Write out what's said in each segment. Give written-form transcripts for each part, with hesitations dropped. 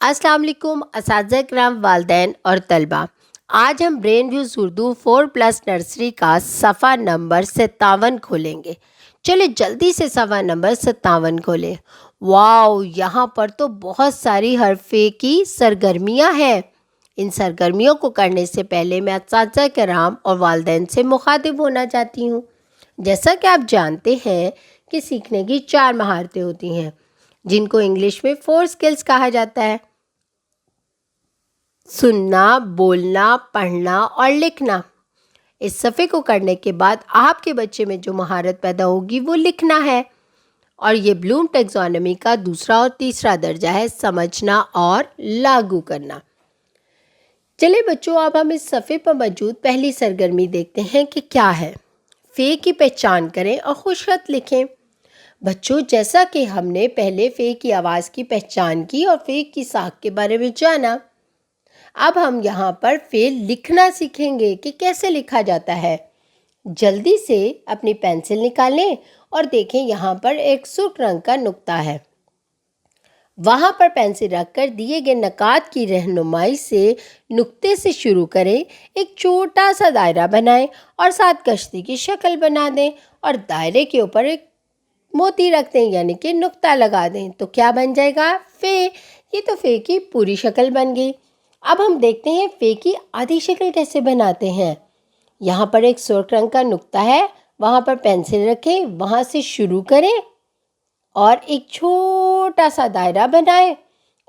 अस्सलाम वालेकुम असातिज़ा किराम, वालिदैन और तलबा। आज हम ब्रेन व्यूज़ उर्दू 4+ नर्सरी का सफ़ा नंबर 57 खोलेंगे। चलिए जल्दी से सफ़ा नंबर 57 खोलें। वाओ, यहाँ पर तो बहुत सारी हरफ़े की सरगर्मियाँ हैं। इन सरगर्मियों को करने से पहले मैं असातिज़ा किराम और वालिदैन से मुखातिब होना चाहती हूँ। जैसा कि आप जानते हैं कि सीखने की 4 महारतें होती हैं, जिनको इंग्लिश में 4 स्किल्स कहा जाता है। सुनना, बोलना, पढ़ना और लिखना। इस सफ़े को करने के बाद आपके बच्चे में जो महारत पैदा होगी वो लिखना है, और ये ब्लूम टैक्सोनॉमी का दूसरा और तीसरा दर्जा है, समझना और लागू करना। चलिए बच्चों, अब हम इस सफ़े पर मौजूद पहली सरगर्मी देखते हैं कि क्या है। फ़े की पहचान करें और खुशखत लिखें। बच्चों, जैसा कि हमने पहले फ़े की आवाज़ की पहचान की और फ़े की साख के बारे में जाना, अब हम यहाँ पर फ़े लिखना सीखेंगे कि कैसे लिखा जाता है। जल्दी से अपनी पेंसिल निकालें और देखें यहाँ पर एक सुर्ख रंग का नुक्ता है। वहाँ पर पेंसिल रखकर दिए गए नकात की रहनुमाई से नुक्ते से शुरू करें, एक छोटा सा दायरा बनाएं और साथ कश्ती की शक्ल बना दें और दायरे के ऊपर एक मोती रख दें, यानी कि नुक्ता लगा दें। तो क्या बन जाएगा? फ़े। ये तो फ़े की पूरी शक्ल बन गई। अब हम देखते हैं फ़े की आधी शक्ल कैसे बनाते हैं। यहाँ पर एक सुर्ख रंग का नुक्ता है, वहाँ पर पेंसिल रखें, वहाँ से शुरू करें और एक छोटा सा दायरा बनाएं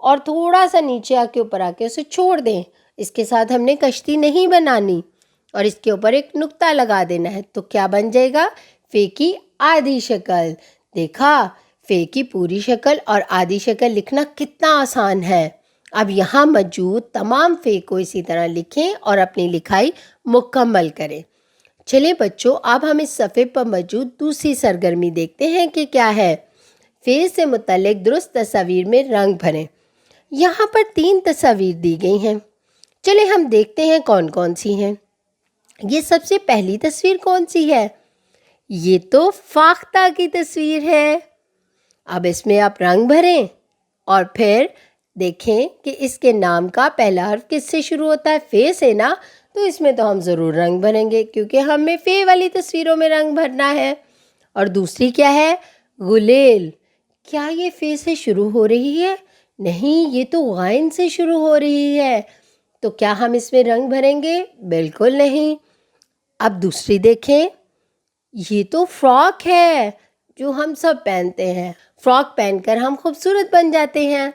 और थोड़ा सा नीचे आके ऊपर आके उसे छोड़ दें। इसके साथ हमने कश्ती नहीं बनानी और इसके ऊपर एक नुक्ता लगा देना है। तो क्या बन जाएगा? फ़े की आधी शक्ल। देखा, फ़े की पूरी शक्ल और आधी शक्ल लिखना कितना आसान है। अब यहाँ मौजूद तमाम फ़े को इसी तरह लिखें और अपनी लिखाई मुकम्मल करें। चलिए बच्चों, अब हम इस सफ़े पर मौजूद दूसरी सरगर्मी देखते हैं कि क्या है। फ़े से मुतल्लिक दुरुस्त तस्वीर में रंग भरें। यहाँ पर 3 तस्वीर दी गई हैं। चलिए हम देखते हैं कौन कौन सी हैं। ये सबसे पहली तस्वीर कौन सी है? ये तो फाख्ता की तस्वीर है। अब इसमें आप रंग भरें और फिर देखें कि इसके नाम का पहला हर्फ किससे शुरू होता है? फ़े से ना। तो इसमें तो हम ज़रूर रंग भरेंगे, क्योंकि हमें फ़े वाली तस्वीरों में रंग भरना है। और दूसरी क्या है? गुलेल। क्या ये फ़े से शुरू हो रही है? नहीं, ये तो गाइन से शुरू हो रही है। तो क्या हम इसमें रंग भरेंगे? बिल्कुल नहीं। अब दूसरी देखें, ये तो फ्रॉक है जो हम सब पहनते हैं। फ्रॉक पहनकर हम खूबसूरत बन जाते हैं।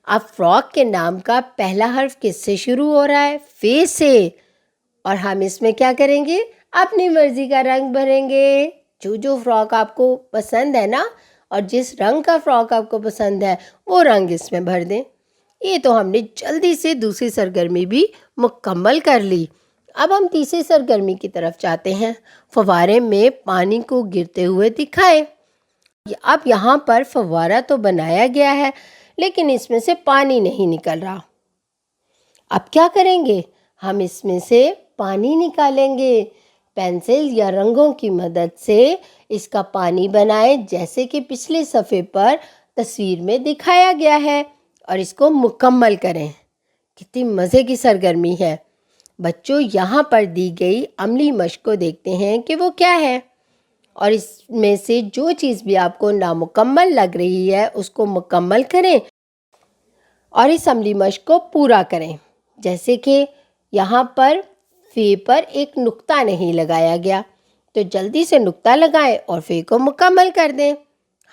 अब फ्रॉक के नाम का पहला हर्फ किससे शुरू हो रहा है? फ़े से। और हम इसमें क्या करेंगे? अपनी मर्ज़ी का रंग भरेंगे। जो फ्रॉक आपको पसंद है ना, और जिस रंग का फ्रॉक आपको पसंद है वो रंग इसमें भर दें। ये तो हमने जल्दी से दूसरी सरगर्मी भी मुकम्मल कर ली। अब हम तीसरी सरगर्मी की तरफ जाते हैं। फव्वारे में पानी को गिरते हुए दिखाएं। अब यहाँ पर फव्वारा तो बनाया गया है, लेकिन इसमें से पानी नहीं निकल रहा। अब क्या करेंगे? हम इसमें से पानी निकालेंगे। पेंसिल या रंगों की मदद से इसका पानी बनाएं, जैसे कि पिछले सफ़े पर तस्वीर में दिखाया गया है, और इसको मुकम्मल करें। कितनी मज़े की सरगर्मी है। बच्चों, यहाँ पर दी गई अमली मश्क को देखते हैं कि वो क्या है, और इसमें से जो चीज़ भी आपको नामुकम्मल लग रही है उसको मुकम्मल करें और इस अमली मश्क को पूरा करें। जैसे कि यहाँ पर फ़े पर एक नुक्ता नहीं लगाया गया, तो जल्दी से नुक्ता लगाएं और फ़े को मुकम्मल कर दें।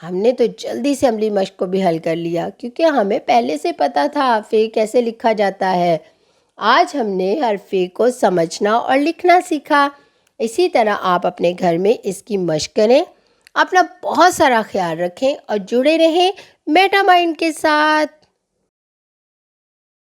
हमने तो जल्दी से अमली मश्क को भी हल कर लिया, क्योंकि हमें पहले से पता था फ़े कैसे लिखा जाता है। आज हमने हर फ़े को समझना और लिखना सीखा। इसी तरह आप अपने घर में इसकी मश्क करें। अपना बहुत सारा ख्याल रखें और जुड़े रहें मेटा माइंड के साथ।